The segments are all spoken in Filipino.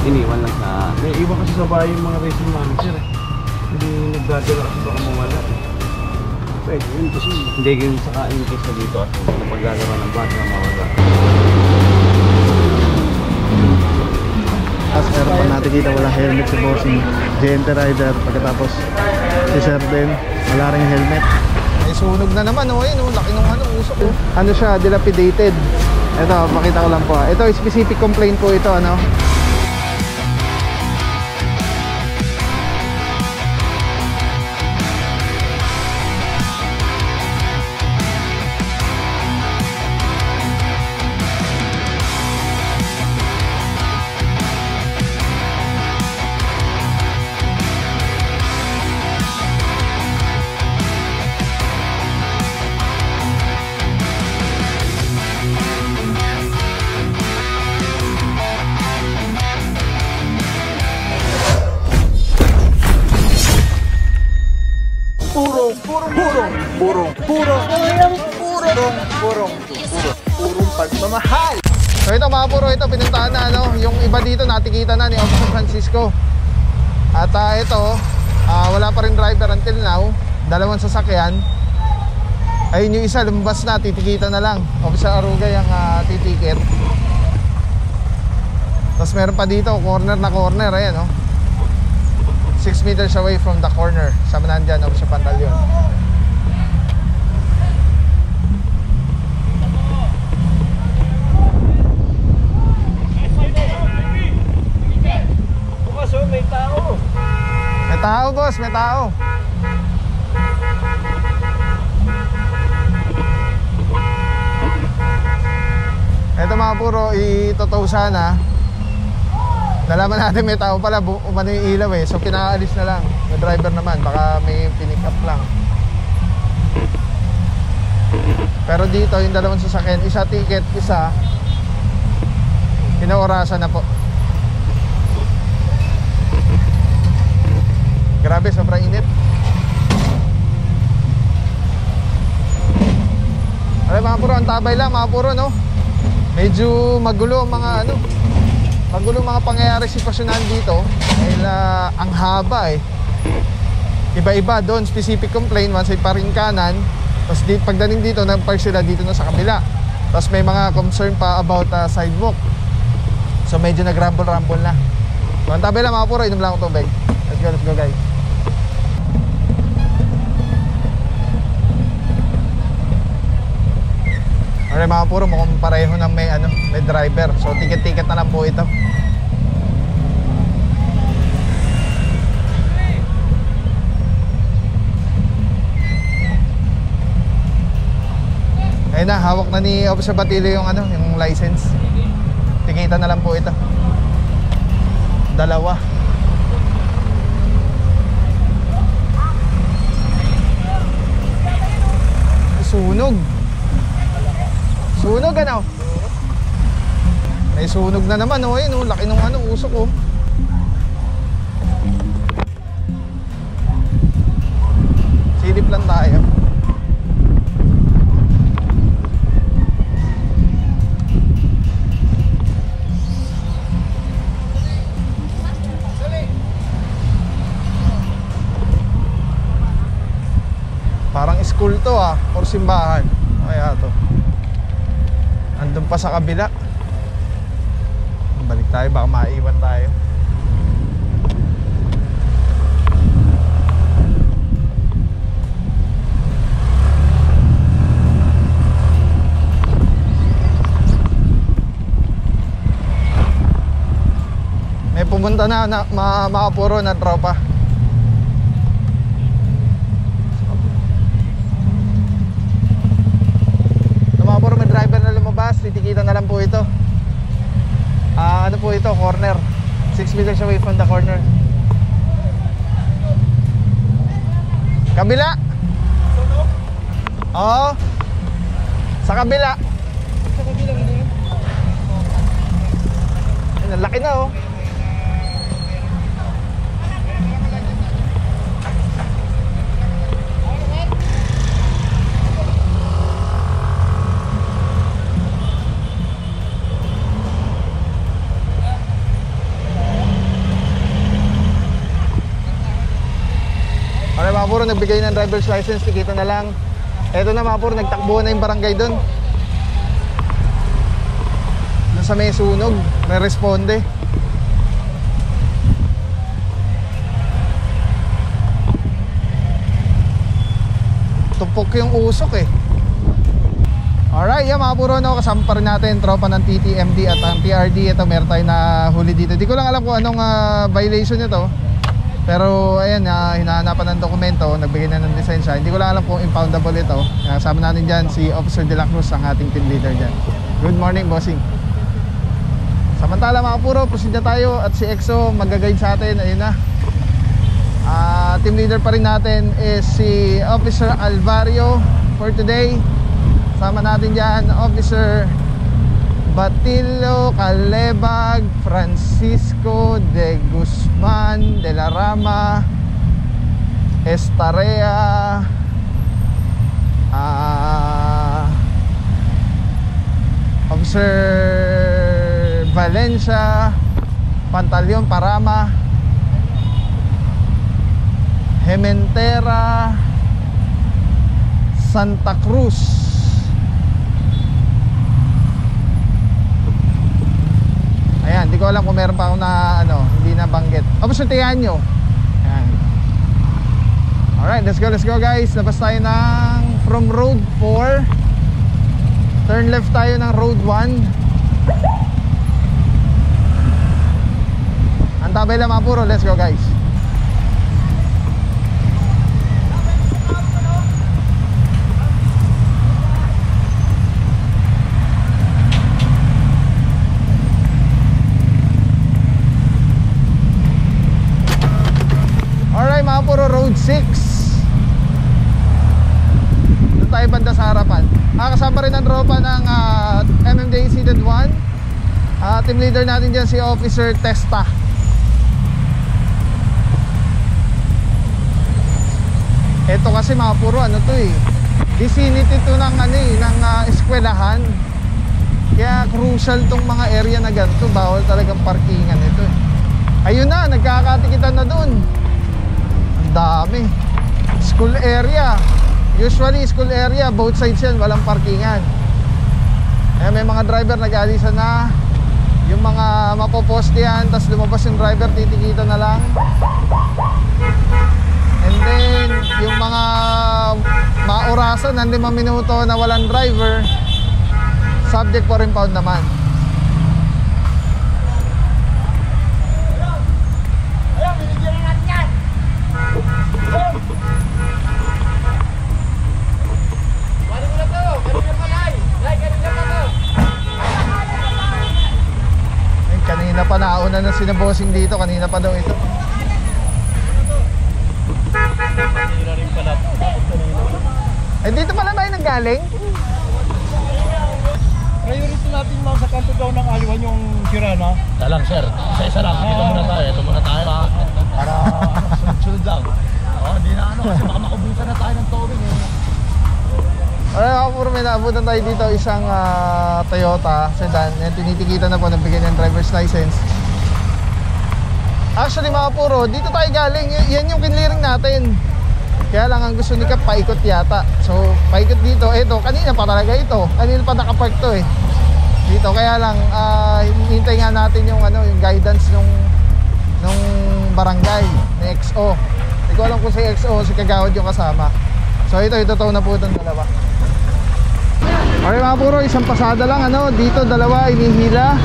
iniwan lang sa... Iwan kasi sa bahay yung mga racing manager eh. Hindi nagdadala kasi baka mawala eh. Pwede yun kasi hindi ganyan sa kain kasi dito at paglagawa ng bata mawala. Tapos meron pa natin kita wala helmet si Bossing GNT Rider. Pagkatapos si Sir din wala rin helmet. Ay sunog na naman oh, ayun oh, laki ng ano, usok oh. Ano siya, dilapidated. Ito, makita ko lang po. Ito, specific complaint po ito, ano. Purong pagmamahal. So ito mga puro, ito pinuntahan na ano, yung iba dito natikita na ni Officer Francisco. At ito, wala pa rin driver until now. Dalawang sasakyan. Ayun yung isa, lumabas na, titikita na lang. Officer Arugay ang titikit. Tapos meron pa dito, corner na corner, ayan oh. 6 meters away from the corner. Sama na dyan, Officer Pantaleon. May tao. May tao boss, may tao. Ito mga puro, itotow sana. Nalaman natin may tao pala, umano yung ilaw eh. So pinaalis na lang. May driver naman, baka may pinick up lang. Pero dito yung dalawang sasakyan, isa ticket, isa pinaorasan na po. Grabe, sobrang init. Alam mga puro, ang tabay lang mga puro no. Medyo magulo ang mga ano, magulo mga pangyayari sitwasyonan dito. Dahil ang haba eh. Iba-iba doon, specific complaint, one side pa rin kanan. Tapos pagdating dito, nag-park sila dito na sa kabila. Tapos may mga concern pa about sidewalk. So medyo nag-rumble-rumble na. So ang tabay lang mga puro, inom lang ako tubig. Let's go guys. Alright mga puro, mukhang pareho ng may driver. So ticket-ticket na lang po ito. Ayun na, hawak na ni Officer Batilio yung yung license. Tikitan na lang po ito. Dalawa. Sunog. Sunog ano? May sunog na naman oh, ayun oh, laki nung usok oh. Silip lang tayo. Parang school to or simbahan. Kaya to. Andun pa sa kabila. Balik tayo, baka maiwan tayo. May pumunta na makapuro na tropa. Puro may driver na lumabas, titikitan na lang po ito. Ano po ito, corner. 6 meters away from the corner. Kabila. Oo. Sa kabila. Sa kabila mo yun. Ang laki na oh. puro nagbigay ng driver's license, tikita na lang. Eto na mga puro, nagtakbo na yung barangay doon. Doon sa may sunog, may responde. Tupok yung usok eh. Alright, yeah, mga puro, no, kasama pa rin natin tropa ng TTMD at ang PRD. Ito, meron tayo na huli dito. Di ko lang alam kung anong violation nito. Pero ayan, hinahanapan ng dokumento, nagbigay na ng lisensya. Hindi ko lang alam kung impoundable ito. Kasama natin dyan si Officer De La Cruz, ang ating team leader dyan. Good morning, bossing. Samantala mga puro, proceed na tayo. At si EXO mag-guide sa atin. Ayun na. Team leader pa rin natin is si Officer Alvario for today. Sama natin dyan Officer Batilio Calebag, Francisco de Guzman de la Rama, Estarea, Officer Valencia, Pantaleon Parama, Hementera, Santa Cruz. Ayan, di ko alam kung meron pa ako na hindi nabanggit. Officer Tianyo. Ayan. Alright, let's go guys. Labas tayo ng from road 4. Turn left tayo ng road 1. Antabay lang mga puro, let's go guys. Mga puro road 6. Doon tayo banda sa harapan. Kasama rin ang tropa ng MMDA Seated 1. Team leader natin dyan si Officer Testa. Ito kasi mga puro vicinity to ng ng eskwelahan. Kaya crucial tong mga area na ganito. Bawal talagang parkingan ito Ayun na, nagkakatikitan na doon. Dami. School area. Usually school area, both sides yan, walang parkingan. May mga driver nag-alisan na. Yung mga mapoposte yan, tapos lumabas yung driver, titikita na lang. And then yung mga maorasan ng 5 minuto na walang driver, subject for impound naman. Kanina pa nauna na sinabossing dito. Kanina pa daw ito. Dito pala tayo nanggaling? Priority natin lang sa kanto daw ng aliwan yung Kirana. Talang sir, isa-isa lang. Ito muna tayo. Para sunod-sunod lang. Hindi na kasi baka makubusan na tayo ng towing Alright, puro may naabutan tayo dito. Isang Toyota sedan. Tinitikitan na po, nagbigay ng driver's license. Actually mga puro, dito tayo galing. Yan yung kinlearing natin. Kaya lang ang gusto ni Kap, paikot yata. So, paikot dito. Eto, kanina pa talaga ito. Kanina pa nakapark to dito. Kaya lang, hintay nga natin yung, yung guidance nung barangay ni XO. Hindi ko alam kung si XO o si Kagawad yung kasama. So, ito na po itong dalawa. Okay mga puro, isang pasada lang. Dito, dalawa, inihila.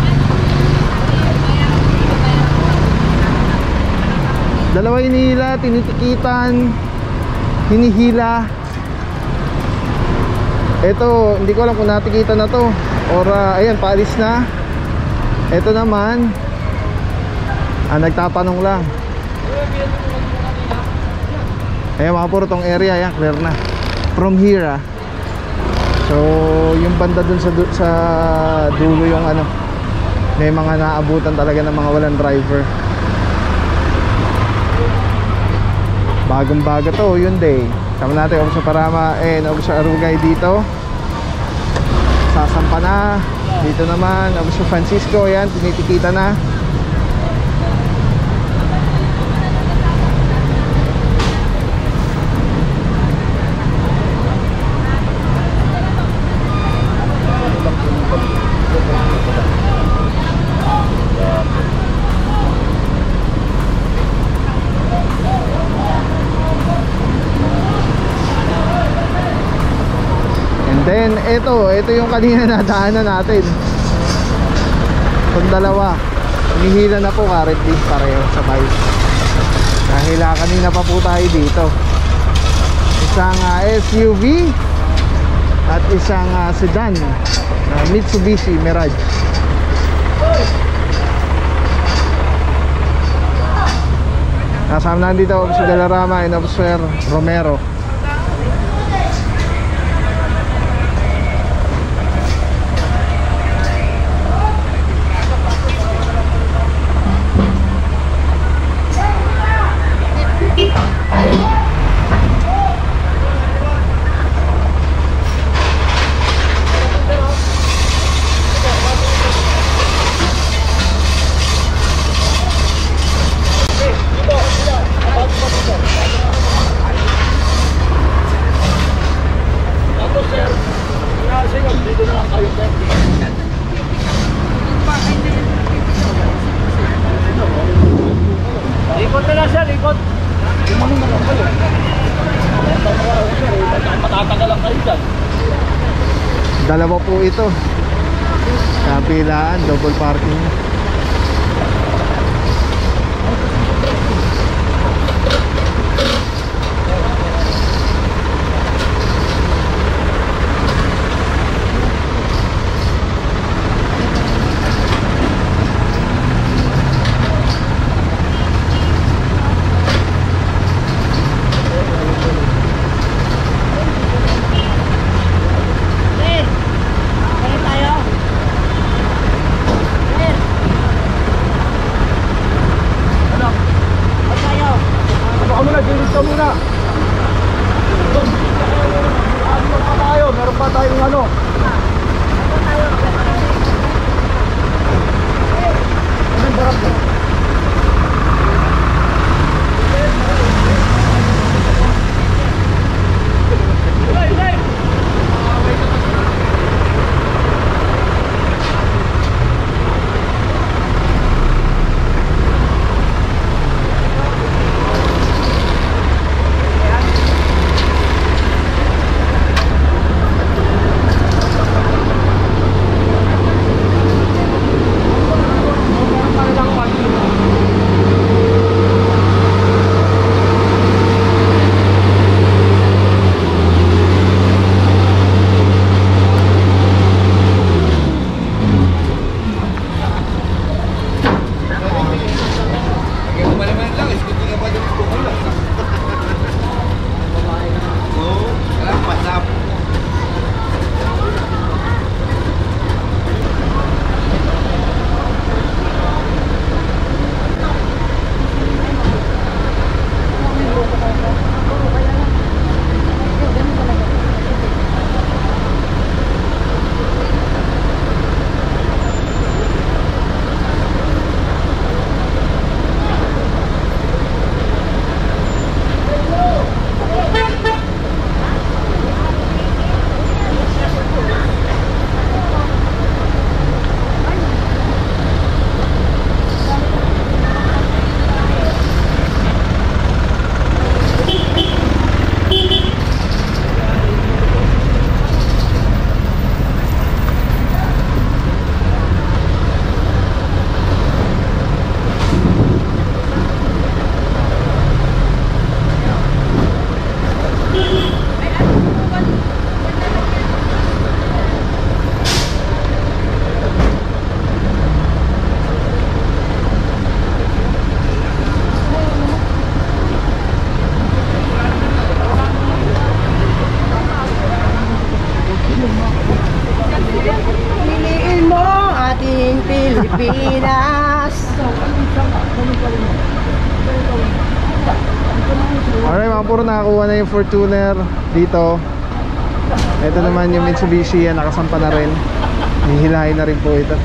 Dalawa inihila, tinitikitan, hinihila. Ito, hindi ko alam kung natikitan na to or ayan, paalis na. Ito naman nagtatanong lang. Ayan mga puro, tong area yan, clear na from here So yung banda dun sa dulo yung may mga naabutan talaga ng mga walang driver. Bagong bago to, yun day. Sama natin Officer Parama and Officer Arugay dito. Sasampa na. Dito naman Officer Francisco, yan, tinitikita na. then ito yung kanina nadaanan natin. Itong dalawa hinihila na po currently pareho sabay. Dahil kanina pa po tayo dito. Isang SUV at isang sedan na Mitsubishi Mirage. Kasama natin dito Officer Galarama and Officer Romero. Ikot na lang sir, ikot. Matatagal lang kayo dyan. Dalawa po ito. Kabilaan, double parking. Meron pa tayong ano. Pilipinas. Alright mga puro, nakakuha na yung Fortuner dito. Ito naman yung Mitsubishi, yan nakasampa na rin. Hihilahin na rin po ito.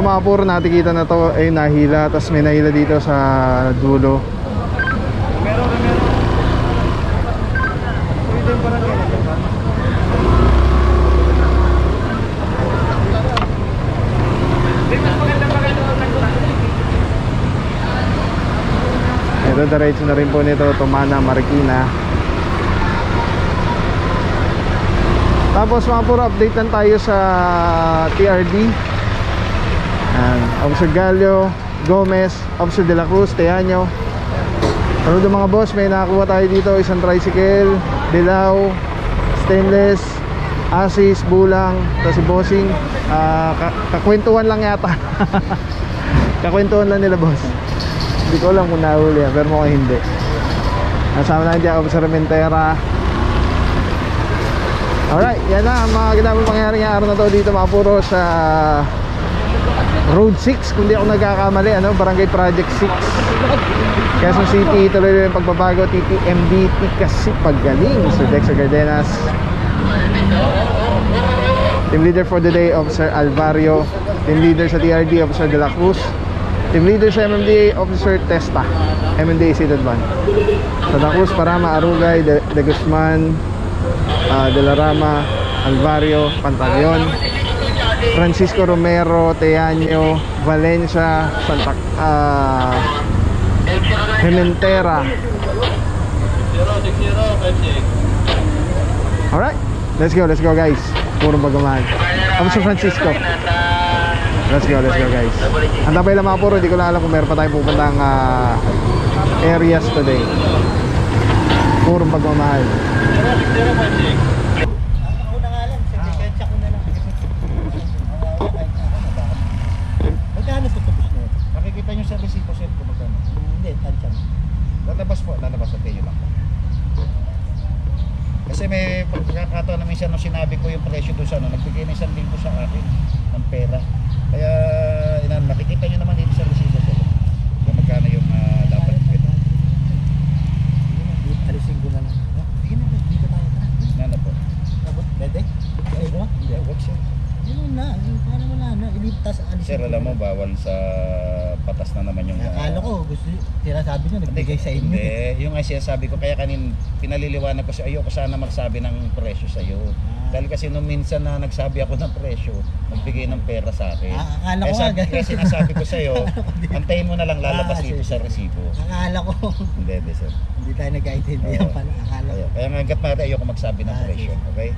mga puro nakikita na to ay nahila, tapos may nahila dito sa dulo. Ito diretso na rin po nito, Tumana, Marikina. Tapos mga puro update lang tayo sa TRD. Officer Gallo, Gomez, Officer De La Cruz, Teaño. Saludo mga boss, may nakakuha tayo dito, isang tricycle, dilaw, stainless, asis, bulang, tapos si bossing. Kakwentuhan lang yata. Kakwentuhan lang nila boss. Hindi ko alam kung nahuli yan, pero mukhang hindi. Nasama natin dyan, Officer Mentera. Alright, yan na ang mga ginamang pangyayari ng araw na to dito mga puro sa Road 6, kung di ako nagkakamali, Barangay Project 6, Quezon City. Tuloy yung pagbabago, TTMD, Tikasi, Pagaling, Sir Dexter Gardenas. Team leader for the day, Officer Alvario. Team leader sa TRD, Officer De La Cruz. Team leader sa MMDA, Officer Testa, MMDA Seated 1. Sa De La Cruz, Parama, Arugay, De Guzman, De La Rama, Alvario, Pantaleon, Francisco Romero, Teaño, Valencia, Pimentera. Alright, let's go guys. Puro Bagaman. Officer Francisco. Let's go guys. Ang tabay lang mga puro, hindi ko lang alam kung meron pa tayong pupuntang areas today. Puro Bagmamahal. Magkano po tubos na yun? Makikita nyo sa resipo sir kung magkano? Hindi, tansya. Lalabas sa tayo lang po. Kasi may pagkakataon na minsan nung sinabi ko yung presyo doon sa nagbigay na 1,000 sa akin ng pera. Kaya nakikita nyo naman dito sa resipo sir kung magkano yung dapat kita. Alisin ko na lang. Sige na, dito tayo na. Nana po. Pwede? Hindi, wag siya. Yun na, parang wala na, iligtas, alisin. Sir, alam mo, bawal sa patas na naman yung... Akala ko, gusto, sinasabi nyo, nagbigay sa inyo. Hindi, yung ay sinasabi ko, kaya kanin pinaliliwanag ko siya, ayoko sana magsabi ng presyo sa'yo. Dahil kasi nung minsan na nagsabi ako ng presyo, nagbigay ng pera sa akin. Akala ko kaya sinasabi ko sa'yo, antayin mo na lang lalabas dito sa resibo. Akala ko. Hindi, sir. Hindi tayo nag-identifiyan pala, akala ko. Kaya nga hanggat maaari ayoko magsabi ng presyo, okay?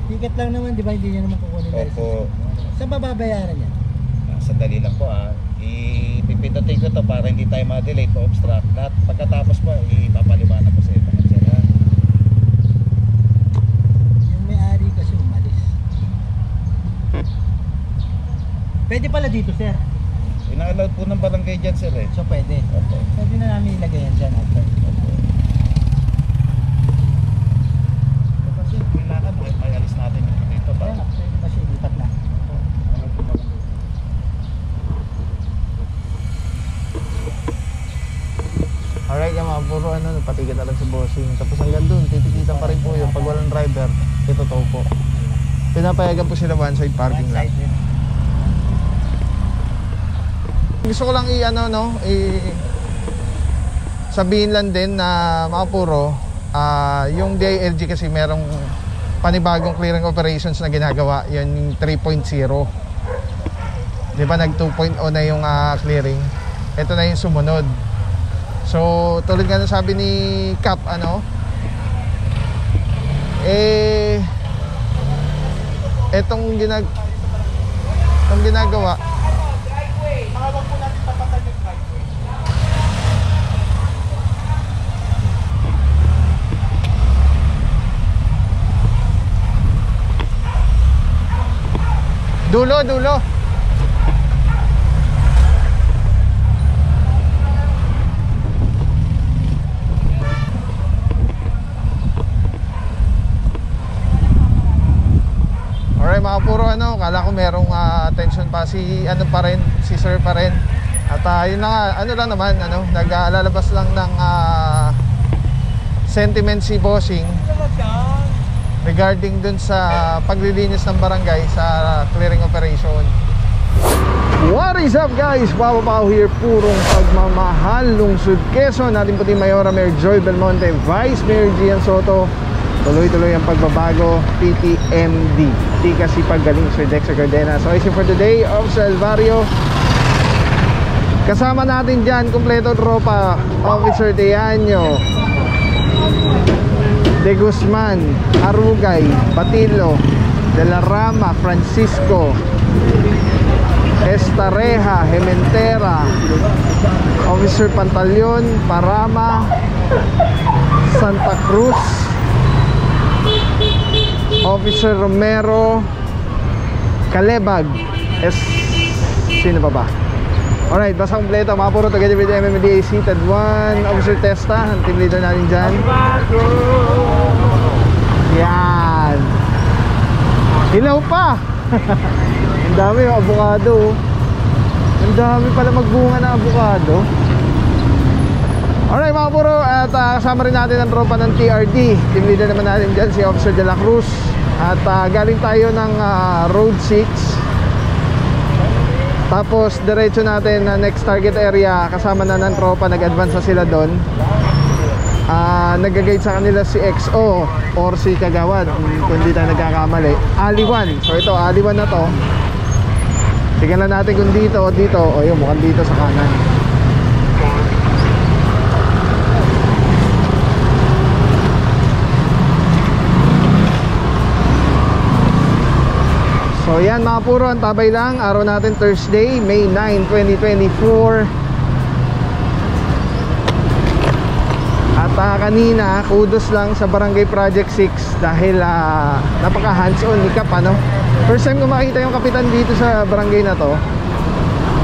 Ticket lang naman, di ba? Hindi niya naman kukunin na resibo. Saan bababayaran yan? Sandali lang po ipipindutin ko to para hindi tayo ma-delay to obstruct. Lahat pagkatapos po, ipapaliwanag ko sa iyo. Yung may-ari kasi umalis. Pwede pala dito, sir? Ina-allowed po ng barangay dyan, sir eh. So pwede? Opo. Pwede na namin ilagay yan dyan. Opo. Kasi kailangan may alis natin yung dito ba? Pwede ba siya ilipat na? Alright, yung mga puro patigat na lang sa bossing. Tapos hanggang dun, titikitan pa rin po yun. Pag walang driver, ito to po. Pinapayagan po sila one side parking lang. Gusto ko lang sabihin lang din na mga puro, yung DILG kasi merong panibagong clearing operations na ginagawa. Yun yung 3.0. Di ba nag 2.0 na yung clearing? Ito na yung sumunod. So, tulad nga na sabi ni Cap, etong ginagawa, Makawag po natin papatag yung driveway. dulo. Alright mga puro kala ko merong attention pa si si sir pa rin. At yun na nga, lang naman naglalabas lang ng sentiment si bossing. regarding dun sa paglilinis ng barangay sa clearing operation. What is up guys? Papa Pao here, purong pagmamahal, lungsod Quezon. Ating puting Mayora Mayor Joy Belmonte, Vice Mayor Gian Soto. Tuloy-tuloy ang pagbabago, PTMD, Tika Sipag Galing, Sir Dexter Cardena. So issue for today, Officer Alvario. Kasama natin dyan, kompleto tropa, Officer Teaño, De Guzman, Arugay, Batilo, De la Rama, Francisco, Estareja, Hementera, Officer Pantaleon, Parama, Santa Cruz, Officer Romero, Calebag, sino pa ba? Alright, basta kompleto, mga puro taga DVD MMDA seated 1, Officer Testa, ang team leader natin dyan. Yan. Hilaw pa. Ang dami yung avocado. Ang dami pala magbunga ng avocado. Alright mga puro, at kasama rin natin ang tropa ng TRD. Team leader naman natin dyan, si Officer De La Cruz. At galing tayo ng Road 6. Tapos diretso natin na next target area. Kasama na ng tropa, nag-advance na sila doon. Nag-guide sa kanila si XO or si Kagawad, kung hindi tayo nagkakamali. Aliwan. So ito, Aliwan na to. Tingnan lang natin kung dito o dito. O yun, mukhang dito sa kanan. So yan mga puro, ang tabay lang. Araw natin Thursday, May 9, 2024. At kanina, kudos lang sa Barangay Project 6 dahil napaka hands-on ni Kap, ano? First time ko makita yung kapitan dito sa barangay na to.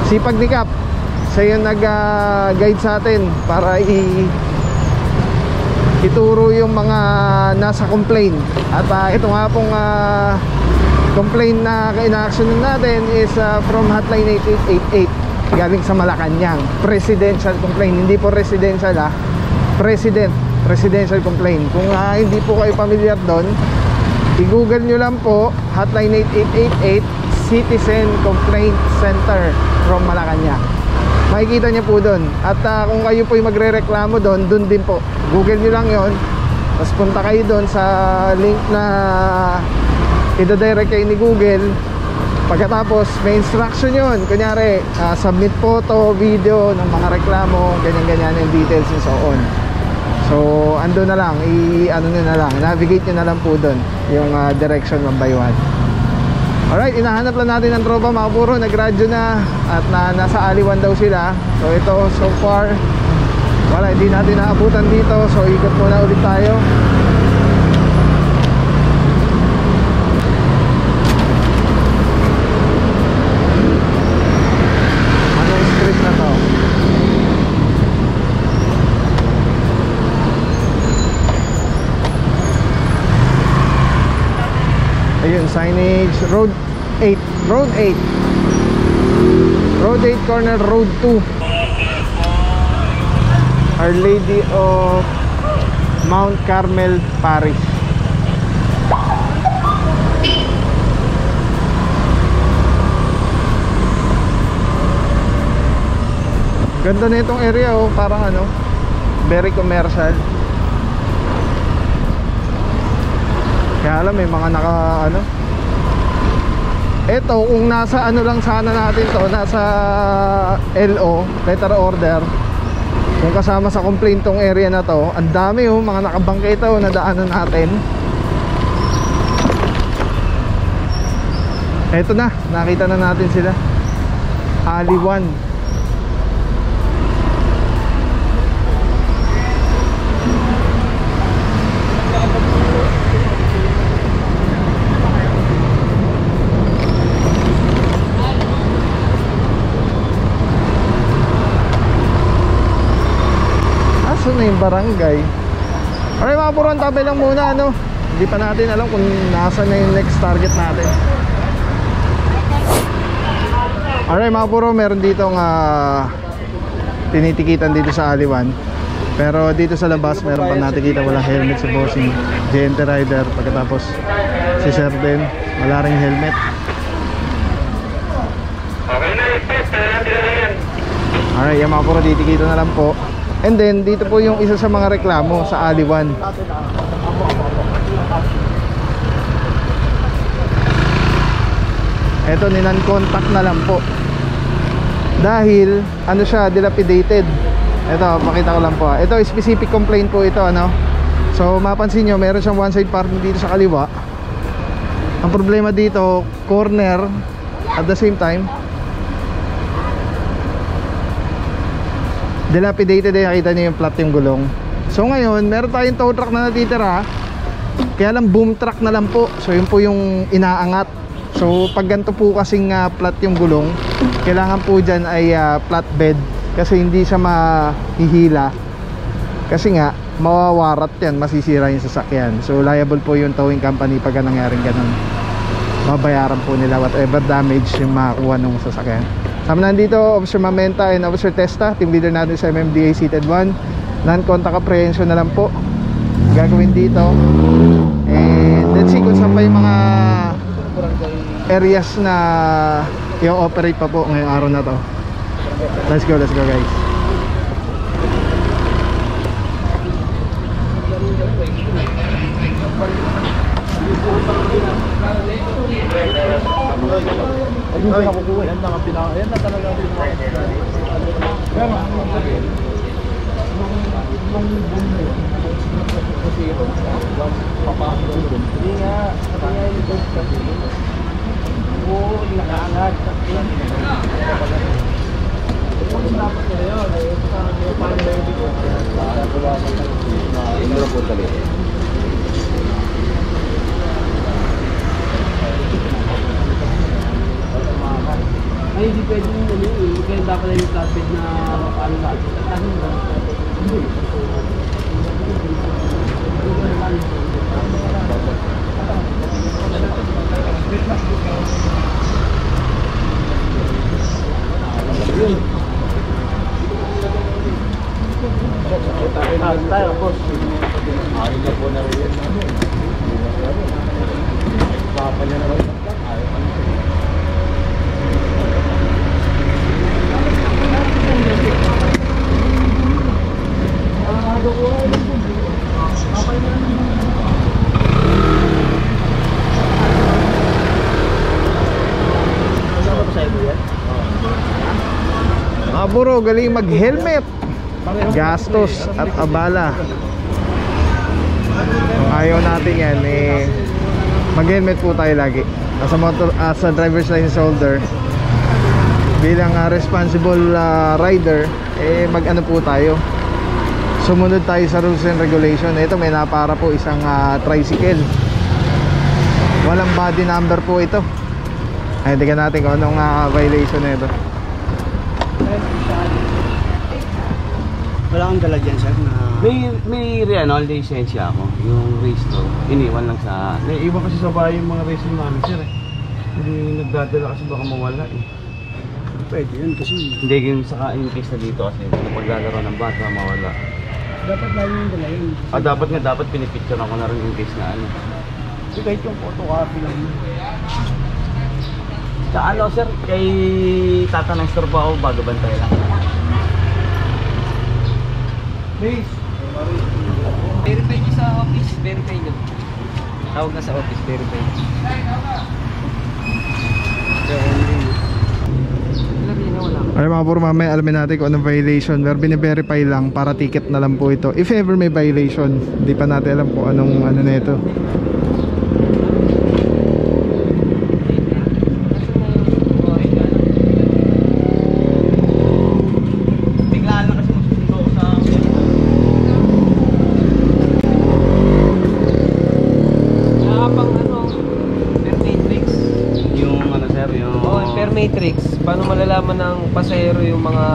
Sipag ni Kap. Siya yung nag-guide sa atin para ituro yung mga nasa complaint. At ito nga pong complaint na ina-actionan natin is from hotline 8888 galing sa Malacanang. Presidential complaint, hindi po residential presidential complaint. Kung hindi po kayo familiar doon, i-google nyo lang po hotline 8888 Citizen Complaint Center from Malacanang. Makikita nyo po doon. At kung kayo po yung magre-reklamo doon, doon din po, google nyo lang yon. Tapos punta kayo doon sa link na ida-direct kayo ni Google. Pagkatapos may instruction yun. Kunyari, submit photo, video ng mga reklamo, ganyan-ganyan yung details and so on. So ando na lang, ano nyo na lang, navigate nyo na lang po doon yung direction one by one. Alright, inahanap lang natin ang tropa mga puro. Nag-radyo na at nasa Aliwan daw sila. So ito, so far wala, hindi natin naabutan dito. So ikot muna ulit tayo. Ayun, signage, Road 8 corner Road 2, Our Lady of Mount Carmel Parish. Ganda na itong area, oh, parang ano, very commercial. Kaya alam, may mga eto, kung nasa ano lang sana natin to, nasa LO, letter order, kung kasama sa complaint tong area na to, ang dami oh, mga nakabangkay ito na daanan natin. Eto na, nakita na natin sila. Aliwan. Na yung barangay. Alright mga puro, tabay lang muna, ano? Hindi pa natin alam kung nasa na yung next target natin. Alright mga puro, meron ditong tinitikitan dito sa Aliwan. Pero dito sa labas meron pa natin kita wala helmet si Bossing GNT Rider. Pagkatapos si Sir din wala ring helmet. Alright, yung mga puro dito na lang po. And then dito po yung isa sa mga reklamo sa Aliwan. Ito ninan-contact na lang po. Dahil ano siya, dilapidated. Ito, pakita ko lang po. Ito specific complaint po ito, ano. So mapansin nyo, meron siyang one side parking dito sa kaliwa. Ang problema dito, corner at the same time dilapidated, nakita nyo yung flat yung gulong. So ngayon, meron tayong tow truck na natitira. Kaya lang boom truck na lang po. So yun po yung inaangat. So pag ganito po kasing flat yung gulong, kailangan po dyan ay flatbed. Kasi hindi siya mahihila. Kasi nga, mawawarat yan, masisira yung sasakyan. So liable po yung towing company pag nangyaring ganun. Babayaran po nila whatever damage yung makakuha ng sasakyan. Sama nandito, Officer Mamenta and Officer Testa, team leader natin sa MMDA Seated 1. Non-contact apprehension na lang po gagawin dito. And let's see kung saan pa yung mga areas na i-operate pa po ngayong araw na to. Let's go guys. Ay, hindi pwede yung kaya dapat na yung flatbed na ano sa atin. Tayo, boss. Ayaw na po na rin. Papa niya na rin. Buro, galing mag-helmet. Gastos at abala. Kung ayaw natin yan, mag-helmet po tayo lagi. As a driver's license holder, bilang responsible rider, mag-ano po tayo, sumunod tayo sa rules and regulation. Ito may napara po isang tricycle, walang body number po ito. Ay, tingnan natin kung anong violation na ito. Wala kang dala dyan, sir, na... May lisensya ako. Yung race to, iniwan lang sa... Iwan kasi sa bahay yung mga racing namin, sir. Hindi nagdadala kasi baka mawala eh. Pwede yun kasi... Hindi yung saka in case na dito kasi paglalaro ng bata, mawala. Dapat lalo yung dala yun. Dapat pinipicture ako na rin in case na ano. So, kahit yung photocopy lang yun. Sa ano, sir, kay Tata Nestor po ako, bago bantay lang. Please! Verify nyo sa office, verify nyo. Tawag na sa office, verify nyo. Ay mga puro, mamaya alamin natin kung anong violation. Pero bine-verify lang para ticket na lang po ito. If ever may violation, hindi pa natin alam kung anong ano na ito. Matrix, paano malalaman ng pasahero yung mga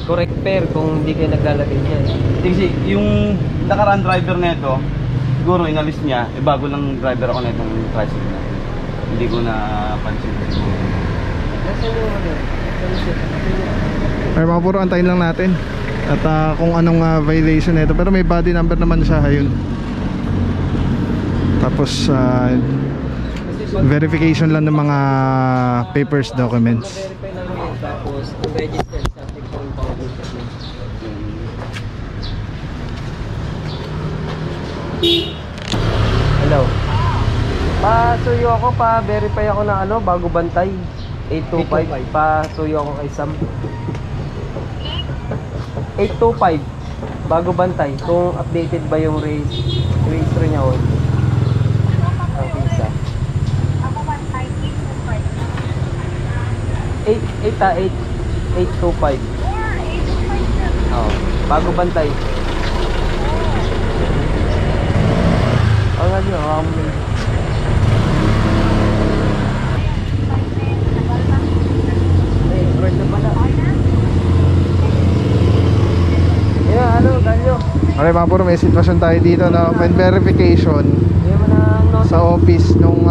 correct pair kung hindi kayo naglalagay niya? Kasi yung nakaraan driver na ito, siguro inalis niya, bago lang driver ako na itong tricycle na. Hindi ko na pansin. Ay mga puro, antayin lang natin. At kung anong violation nito. Pero may body number naman siya, ayun. Tapos verification lang ng mga papers, documents. Verify lang naman, tapos register subject for impoundment. Hello. Pasuyo ako, pa-verify ako na ano, bago bantay. 825. Pasuyo ako kay Sam. 825. Bago bantay. Kung updated ba yung register niya o. Ang visa. 825. Oo. Bago bantay. Nga nyo, Galyo. Okay mga puro, may sitwasyon tayo dito na open verification sa office nung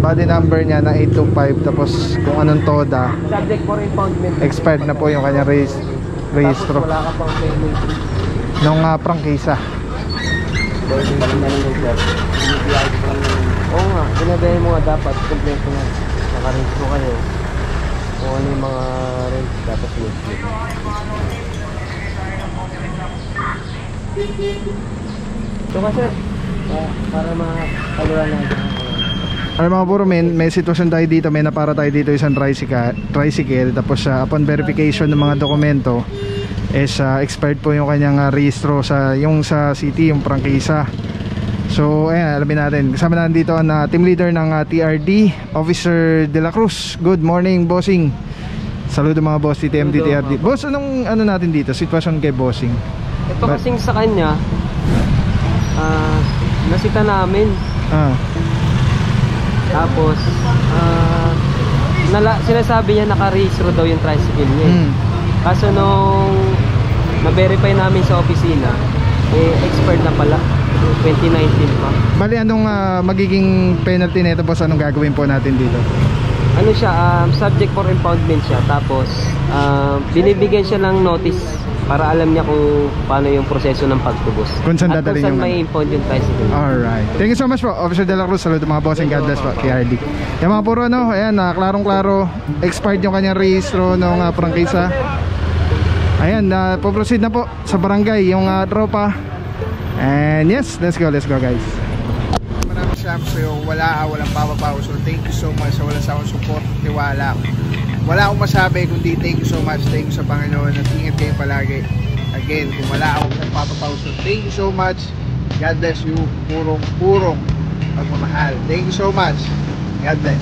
body number niya na 825, tapos kung anong TODA, subject for impoundment. expired na po yung kanyang registro Tapos wala ka pang payment. nung prangkisa. Oo nga, binabayan mo nga dapat kompleto nga. Nakarehistro kayo. Kung ano yung mga rent dapat i-split. Ito ka sir, para makaluran natin. Ay mga puro, may sitwasyon tayo dito, may napara tayo dito isang tricycle, tapos upon verification ng mga dokumento is expired po yung kanyang rehistro sa city, yung prangkisa. So ayan, alamin natin. Kasama natin dito ang team leader ng TRD, Officer De La Cruz. Good morning, bossing. Saludo mga boss, TTMD, TRD. Boss, anong natin dito? Sitwasyon kay bossing? Ito kasing sa kanya, nasita namin. Tapos, sinasabi niya nakarehistro daw yung tricycle niya. Kaso nung na-verify namin sa opisina, expired na pala. 2019 pa. Bali, anong magiging penalty nito, boss? Anong gagawin po natin dito? Ano siya, subject for impoundment siya. Tapos, binibigyan siya ng notice para alam niya kung paano yung proseso ng pagtubos. Kung saan at dadalhin kung saan yung may impound yung tricycle. Alright. Thank you so much po, Officer De La Cruz. Saludo mga boss and God bless po, TRD. Yung mga puro, ayan, klarong-klaro, expired yung kanyang rehistro ng prangkisa. Ayan, po-proceed na po sa barangay yung tropa. And yes, let's go guys. Maraming salamat sa iyo. Walang papapaw. So thank you so much sa walang sawang support, tiwala. Wala akong masabi kundi thank you so much. Thank you sa Panginoon at ingat kayo palagi. Again, kung wala akong papapaw, so thank you so much. God bless you. Purong pagmamahal. Thank you so much. God bless.